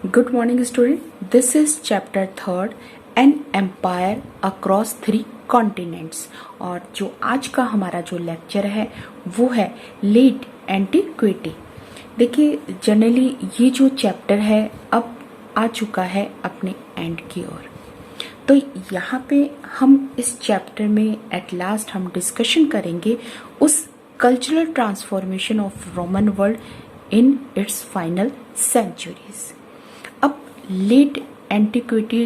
Good morning student, this is chapter third an empire across 3 continents. और जो आज का हमारा जो लेक्चर है वो है लेट एंटीक्विटी। देखिए, जनरली ये जो चैप्टर है अब आ चुका है अपने एंड की ओर। तो यहाँ पे हम इस चैप्टर में एट लास्ट हम डिस्कशन करेंगे उस cultural transformation of Roman world in its final centuries. अब लेट एंटिक्विटी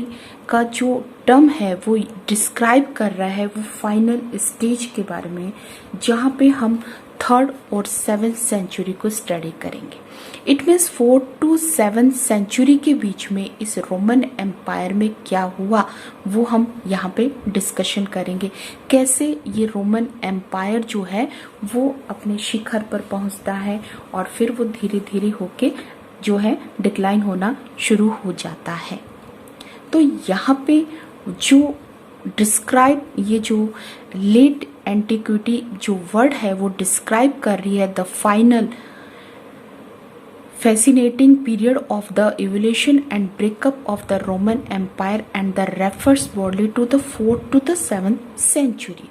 का जो टर्म है वो डिस्क्राइब कर रहा है वो फाइनल स्टेज के बारे में, जहाँ पे हम 3rd और 7th सेंचुरी को स्टडी करेंगे। इट मीन्स 4 to 7 सेंचुरी के बीच में इस रोमन एम्पायर में क्या हुआ वो हम यहाँ पे डिस्कशन करेंगे। कैसे ये रोमन एम्पायर जो है वो अपने शिखर पर पहुँचता है और फिर वो धीरे धीरे होके जो है डिक्लाइन होना शुरू हो जाता है। तो यहाँ पे जो डिस्क्राइब ये जो लेट एंटिक्विटी जो वर्ड है वो डिस्क्राइब कर रही है the final fascinating period of the evolution and breakup of the Roman Empire and the refers broadly to the 4th to the 7th century।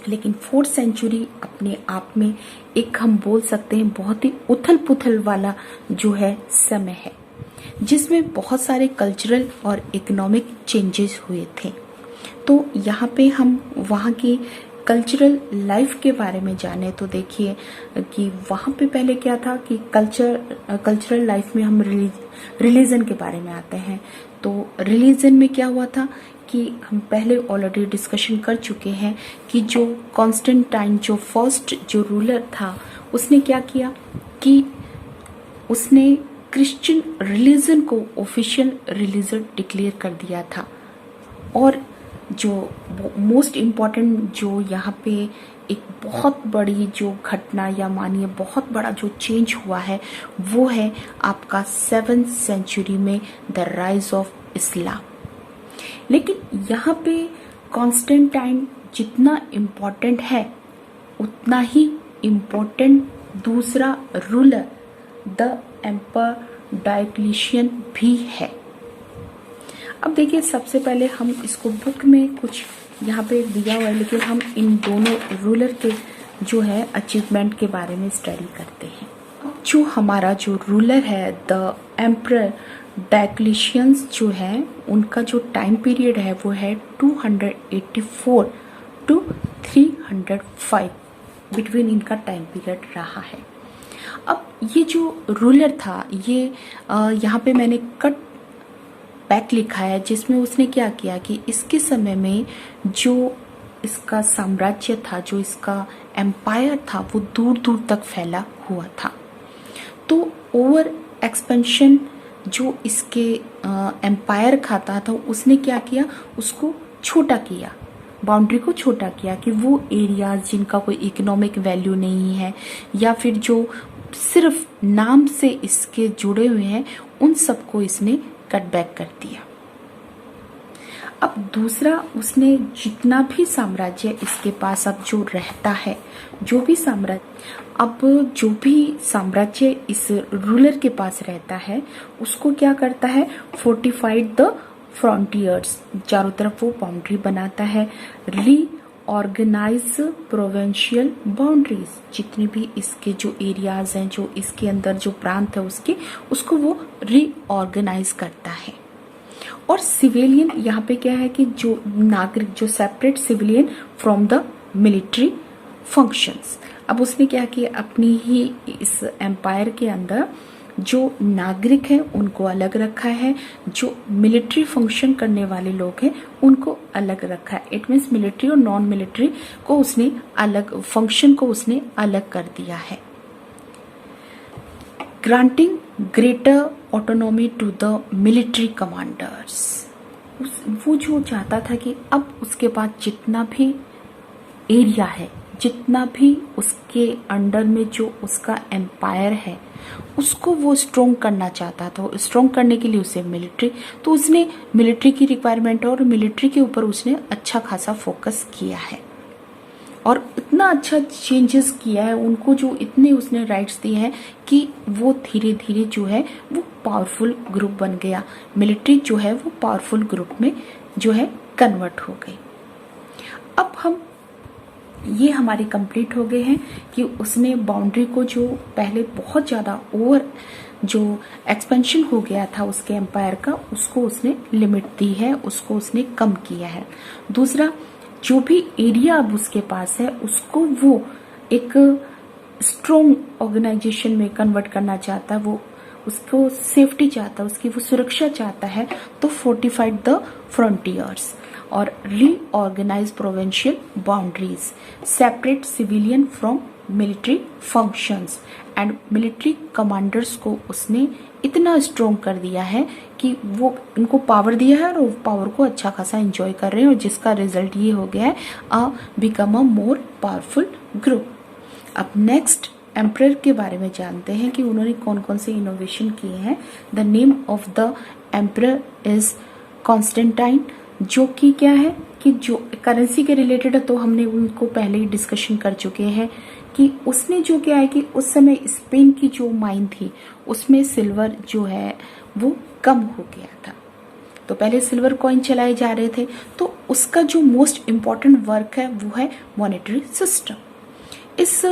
लेकिन 4th सेंचुरी अपने आप में एक हम बोल सकते हैं बहुत ही उथल पुथल वाला जो है समय है, जिसमें बहुत सारे कल्चरल और इकोनॉमिक चेंजेस हुए थे। तो यहाँ पे हम वहाँ की कल्चरल लाइफ के बारे में जाने तो देखिए कि वहाँ पे पहले क्या था कि कल्चरल लाइफ में हम रिलीजन के बारे में आते हैं। तो रिलीजन में क्या हुआ था कि हम पहले ऑलरेडी डिस्कशन कर चुके हैं कि जो कॉन्स्टेंटाइन जो फर्स्ट जो रूलर था उसने क्या किया कि उसने क्रिश्चियन रिलीजन को ऑफिशियल रिलीजन डिक्लेयर कर दिया था। और जो मोस्ट इम्पॉर्टेंट जो यहाँ पे एक बहुत बड़ी जो घटना या मानिए बहुत बड़ा जो चेंज हुआ है वो है आपका 7th सेंचुरी में द राइज ऑफ इस्लाम। लेकिन यहाँ पे कॉन्स्टेंटाइन जितना इम्पोर्टेंट है उतना ही इम्पोर्टेंट दूसरा रूलर द एम्पर डायोक्लिशियन भी है। अब देखिए, सबसे पहले हम इसको बुक में कुछ यहाँ पे दिया हुआ है, लेकिन हम इन दोनों रूलर के जो है अचीवमेंट के बारे में स्टडी करते हैं। जो हमारा जो रूलर है द एम्परर डायोक्लिशियंस जो है उनका जो टाइम पीरियड है वो है 284 to 305 बिटवीन इनका टाइम पीरियड रहा है। अब ये जो रूलर था ये यहाँ पे मैंने कट बैक लिखा है, जिसमें उसने क्या किया कि इसके समय में जो इसका साम्राज्य था, जो इसका एम्पायर था वो दूर दूर तक फैला हुआ था। तो ओवर एक्सपेंशन जो इसके एम्पायर खाता था उसने क्या किया, उसको छोटा किया, बाउंड्री को छोटा किया कि वो एरियाज जिनका कोई इकोनॉमिक वैल्यू नहीं है या फिर जो सिर्फ नाम से इसके जुड़े हुए हैं उन सबको इसने कट बैक कर दिया। अब दूसरा, उसने जितना भी साम्राज्य इसके पास अब जो रहता है, जो भी साम्राज्य इस रूलर के पास रहता है उसको क्या करता है, फोर्टिफाइड द फ्रंटियर्स, चारों तरफ वो बाउंड्री बनाता है। रीऑर्गेनाइज प्रोविंशियल बाउंड्रीज, जितनी भी इसके जो एरियाज हैं, जो इसके अंदर जो प्रांत है उसको वो रीऑर्गेनाइज करता है। और सिविलियन यहाँ पे क्या है कि जो नागरिक जो separate civilian from the military functions. अब उसने क्या किया, अपनी ही इस एम्पायर के अंदर जो नागरिक हैं उनको अलग रखा है, जो मिलिट्री फंक्शन करने वाले लोग हैं उनको अलग रखा है। इट मीन्स मिलिट्री और नॉन मिलिट्री को उसने अलग, फंक्शन को उसने अलग कर दिया है। Granting greater autonomy to the military commanders, वो जो चाहता था कि अब उसके पास जितना भी एरिया है, जितना भी उसके अंडर में जो उसका एम्पायर है उसको वो स्ट्रॉन्ग करना चाहता था। स्ट्रॉन्ग करने के लिए उसे मिलिट्री, तो उसने मिलिट्री की रिक्वायरमेंट और मिलिट्री के ऊपर उसने अच्छा खासा फोकस किया है। और इतना अच्छा चेंजेस किया है उनको, जो इतने उसने राइट्स दिए हैं कि वो धीरे धीरे जो है वो पावरफुल ग्रुप बन गया। मिलिट्री जो है वो पावरफुल ग्रुप में जो है कन्वर्ट हो गई। अब हम ये हमारे कंप्लीट हो गए हैं कि उसने बाउंड्री को, जो पहले बहुत ज़्यादा ओवर जो एक्सपेंशन हो गया था उसके एम्पायर का, उसको उसने लिमिट दी है, उसको उसने कम किया है। दूसरा, जो भी एरिया अब उसके पास है उसको वो एक स्ट्रॉन्ग ऑर्गेनाइजेशन में कन्वर्ट करना चाहता है, वो उसको सेफ्टी चाहता है, उसकी वो सुरक्षा चाहता है, तो फोर्टिफाइड द फ्रंटियर्स और reorganise provincial boundaries, separate civilian from military functions and military commanders को उसने इतना स्ट्रॉन्ग कर दिया है कि वो उनको पावर दिया है और वो पावर को अच्छा खासा एंजॉय कर रहे हैं, और जिसका रिजल्ट ये हो गया है become a more powerful group. अब नेक्स्ट एम्परर के बारे में जानते हैं कि उन्होंने कौन कौन से इनोवेशन किए हैं। The name of the emperor is Constantine, जो कि क्या है कि जो करेंसी के रिलेटेड है तो हमने उनको पहले ही डिस्कशन कर चुके हैं कि उसने जो क्या है कि उस समय स्पेन की जो माइन थी उसमें सिल्वर जो है वो कम हो गया था, तो पहले सिल्वर कॉइन चलाए जा रहे थे, तो उसका जो मोस्ट इम्पॉर्टेंट वर्क है वो है मॉनेटरी सिस्टम। इस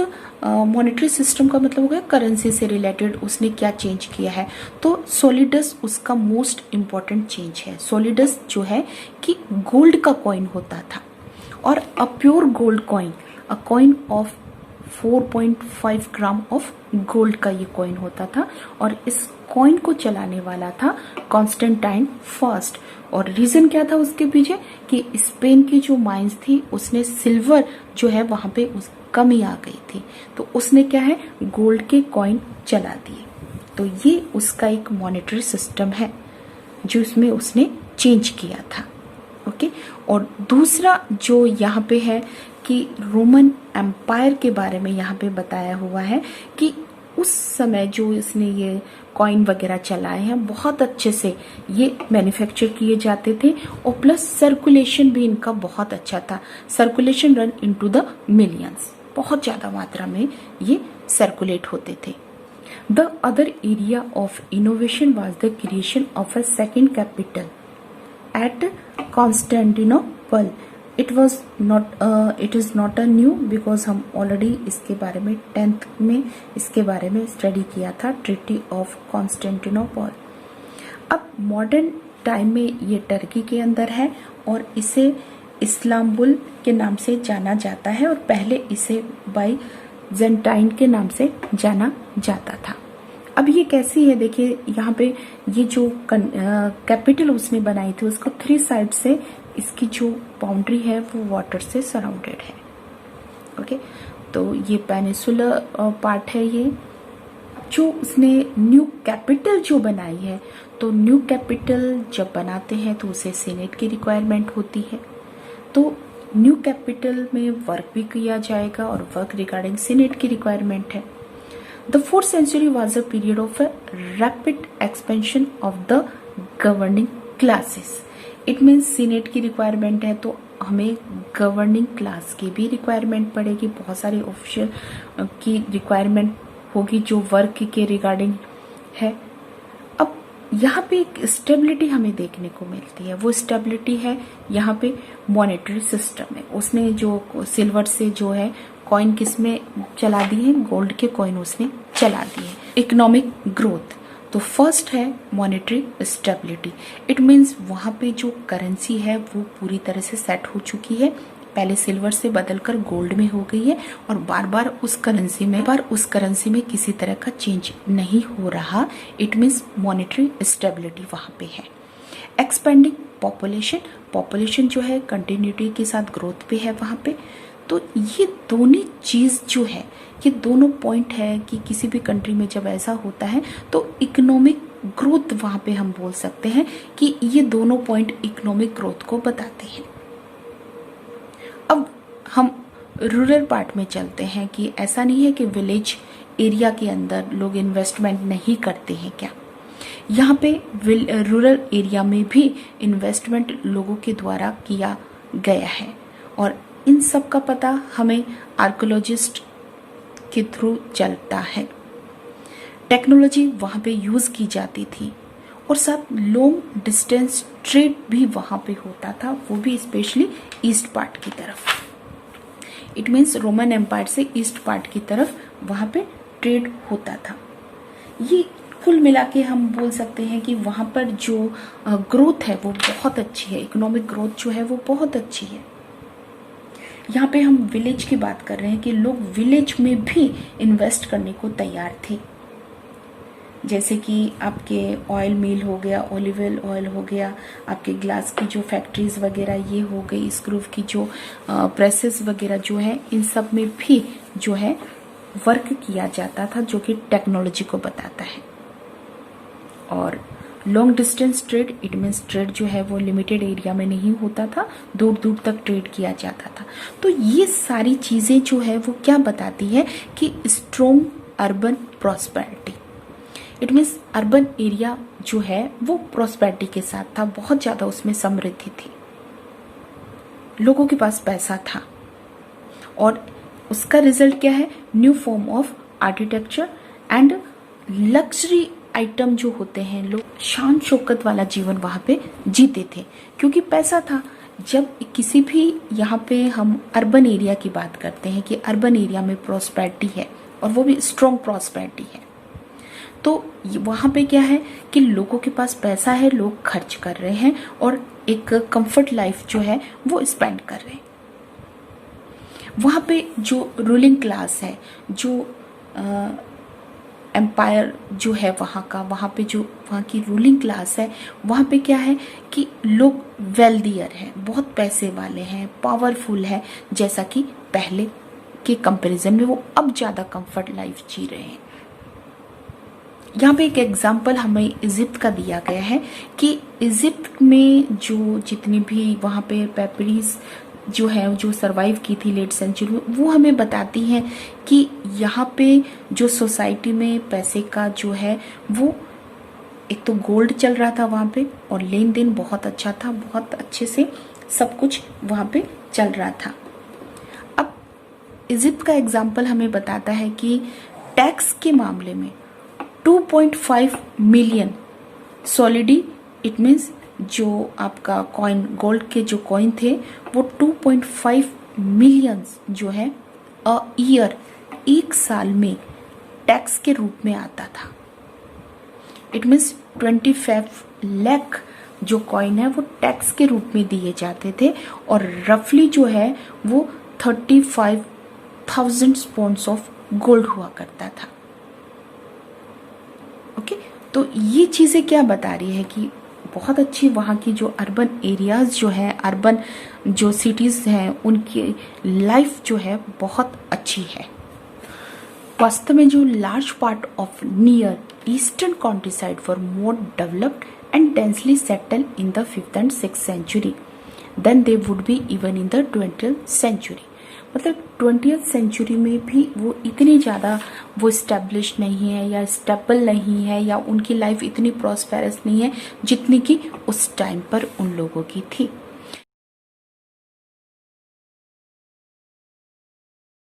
मॉनेटरी सिस्टम का मतलब हो गया करेंसी से रिलेटेड उसने क्या चेंज किया है, तो सोलिडस उसका मोस्ट इम्पॉर्टेंट चेंज है। सोलिडस जो है कि गोल्ड का कॉइन होता था, और a pure gold coin, a coin of 4.5 gram of gold का ये कॉइन होता था, और इस कॉइन को चलाने वाला था कॉन्स्टेंटाइन फर्स्ट। और रीजन क्या था उसके पीछे कि स्पेन की जो माइंस थी उसने सिल्वर जो है वहां पे कमी आ गई थी, तो उसने क्या है गोल्ड के कॉइन चला दिए। तो ये उसका एक मॉनेटरी सिस्टम है जो इसमें उसने चेंज किया था। ओके, और दूसरा जो यहाँ पे है कि रोमन एम्पायर के बारे में यहाँ पे बताया हुआ है कि उस समय जो इसने ये कॉइन वगैरह चलाए हैं बहुत अच्छे से ये मैन्युफैक्चर किए जाते थे, और प्लस सर्कुलेशन भी इनका बहुत अच्छा था। Circulation run into the millions, बहुत ज्यादा मात्रा में ये सर्कुलेट होते थे। The other area of innovation was the creation of a second capital eight Constantinople. It is not a new, because हम ऑलरेडी इसके बारे में 10th में इसके बारे में स्टडी किया था, ट्रीटी ऑफ कॉन्स्टेंटिनोपल। अब मॉडर्न टाइम में ये टर्की के अंदर है और इसे इस्लाम्बुल के नाम से जाना जाता है, और पहले इसे बाइजेंटाइन के नाम से जाना जाता था। अब ये कैसी है, देखिए यहाँ पे ये जो कैपिटल उसने बनाई थी उसको 3 साइड से इसकी जो बाउंड्री है वो वाटर से सराउंडेड है। ओके, तो ये पेनिसुलर पार्ट है। ये जो उसने न्यू कैपिटल जो बनाई है, तो न्यू कैपिटल जब बनाते हैं तो उसे सीनेट की रिक्वायरमेंट होती है, तो न्यू कैपिटल में वर्क भी किया जाएगा और वर्क रिगार्डिंग सीनेट की रिक्वायरमेंट है। The 4th century was a period of a rapid expansion of the governing classes. It means senate की रिक्वायरमेंट है तो हमें गवर्निंग क्लास की भी रिक्वायरमेंट पड़ेगी, बहुत सारे ऑफिशियल की रिक्वायरमेंट होगी जो वर्क के रिगार्डिंग है। अब यहाँ पे एक स्टेबिलिटी हमें देखने को मिलती है, वो स्टेबिलिटी है यहाँ पे मॉनेटरी सिस्टम में। उसने जो सिल्वर से जो है कॉइन किसमें चला दी है, गोल्ड के कॉइन उसने चला दिए। इकोनॉमिक ग्रोथ, तो फर्स्ट है मॉनेटरी स्टेबिलिटी। इट मीन्स वहां पे जो करेंसी है वो पूरी तरह से सेट हो चुकी है, पहले सिल्वर से बदलकर गोल्ड में हो गई है, और बार बार उस करेंसी में किसी तरह का चेंज नहीं हो रहा। इट मीन्स मॉनेटरी स्टेबिलिटी वहां पे है। एक्सपेंडिंग पॉपुलेशन जो है कंटिन्यूटी के साथ ग्रोथ पे है वहां पे। तो ये दोनों चीज जो है, ये दोनों पॉइंट है कि किसी भी कंट्री में जब ऐसा होता है तो इकोनॉमिक ग्रोथ वहां पे हम बोल सकते हैं कि ये दोनों पॉइंट इकोनॉमिक ग्रोथ को बताते हैं। अब हम रूरल पार्ट में चलते हैं कि ऐसा नहीं है कि विलेज एरिया के अंदर लोग इन्वेस्टमेंट नहीं करते हैं क्या, यहाँ पे रूरल एरिया में भी इन्वेस्टमेंट लोगों के द्वारा किया गया है, और इन सब का पता हमें आर्कोलॉजिस्ट के थ्रू चलता है। टेक्नोलॉजी वहाँ पे यूज़ की जाती थी और साथ लॉन्ग डिस्टेंस ट्रेड भी वहाँ पे होता था, वो भी स्पेशली ईस्ट पार्ट की तरफ। इट मीन्स रोमन एम्पायर से ईस्ट पार्ट की तरफ वहाँ पे ट्रेड होता था। ये कुल मिला के हम बोल सकते हैं कि वहाँ पर जो ग्रोथ है वो बहुत अच्छी है, इकोनॉमिक ग्रोथ जो है वो बहुत अच्छी है। यहाँ पे हम विलेज की बात कर रहे हैं कि लोग विलेज में भी इन्वेस्ट करने को तैयार थे। जैसे कि आपके ऑयल मिल हो गया, ऑलिव ऑयल हो गया, आपके ग्लास की जो फैक्ट्रीज वगैरह ये हो गई, स्क्रू की जो प्रेसेस वगैरह जो है, इन सब में भी जो है वर्क किया जाता था, जो कि टेक्नोलॉजी को बताता है। और long distance trade, it means trade जो है वो लिमिटेड एरिया में नहीं होता था, दूर दूर तक ट्रेड किया जाता था। तो ये सारी चीज़ें जो है वो क्या बताती है कि strong urban prosperity. It means urban area जो है वो प्रॉस्पेरिटी के साथ था, बहुत ज़्यादा उसमें समृद्धि थी, लोगों के पास पैसा था। और उसका रिजल्ट क्या है? New form of architecture and luxury item जो होते हैं, लोग शान शौकत वाला जीवन वहाँ पे जीते थे क्योंकि पैसा था। जब किसी भी यहाँ पे हम अर्बन एरिया की बात करते हैं कि अर्बन एरिया में प्रॉस्पेरिटी है और वो भी स्ट्रॉन्ग प्रॉस्पेरिटी है, तो वहाँ पे क्या है कि लोगों के पास पैसा है, लोग खर्च कर रहे हैं और एक कंफर्ट लाइफ जो है वो स्पेंड कर रहे हैं। वहाँ पे जो रूलिंग क्लास है, जो एम्पायर जो है वहाँ का, वहाँ पे जो वहाँ की रूलिंग क्लास है, वहाँ पे क्या है कि लोग वेल्दियर हैं, बहुत पैसे वाले हैं, पावरफुल है, जैसा कि पहले के कंपैरिजन में वो अब ज़्यादा कंफर्ट लाइफ जी रहे हैं। यहाँ पे एक एग्जाम्पल हमें इजिप्ट का दिया गया है कि इजिप्ट में जो जितनी भी वहाँ पे पेपरीज जो है जो सरवाइव की थी लेट सेंचुरी में, वो हमें बताती हैं कि यहाँ पे जो सोसाइटी में पैसे का जो है वो एक तो गोल्ड चल रहा था वहाँ पे और लेन देन बहुत अच्छा था, बहुत अच्छे से सब कुछ वहाँ पे चल रहा था। अब इजिप्ट का एग्जाम्पल हमें बताता है कि टैक्स के मामले में 2.5 मिलियन सॉलिडी, इट मीन्स जो आपका कॉइन, गोल्ड के जो कॉइन थे वो 2.5 मिलियन जो है अ ईयर, एक साल में टैक्स के रूप में आता था। इट मीन्स 25 लाख जो कॉइन है वो टैक्स के रूप में दिए जाते थे और रफली जो है वो 35,000 स्पॉन्स ऑफ गोल्ड हुआ करता था। ओके, तो ये चीज़ें क्या बता रही है कि बहुत अच्छी वहाँ की जो अर्बन एरियाज जो है, अर्बन जो सिटीज़ हैं, उनकी लाइफ जो है बहुत अच्छी है। वास्तव में जो large part of near eastern countryside for more developed and densely settle in the 5th and 6th century then they would be even in the 20th century। मतलब 20th सेंचुरी में भी वो इतनी ज़्यादा वो स्टैब्लिश नहीं है या स्टेबल नहीं है या उनकी लाइफ इतनी प्रॉस्पेरस नहीं है जितनी कि उस टाइम पर उन लोगों की थी।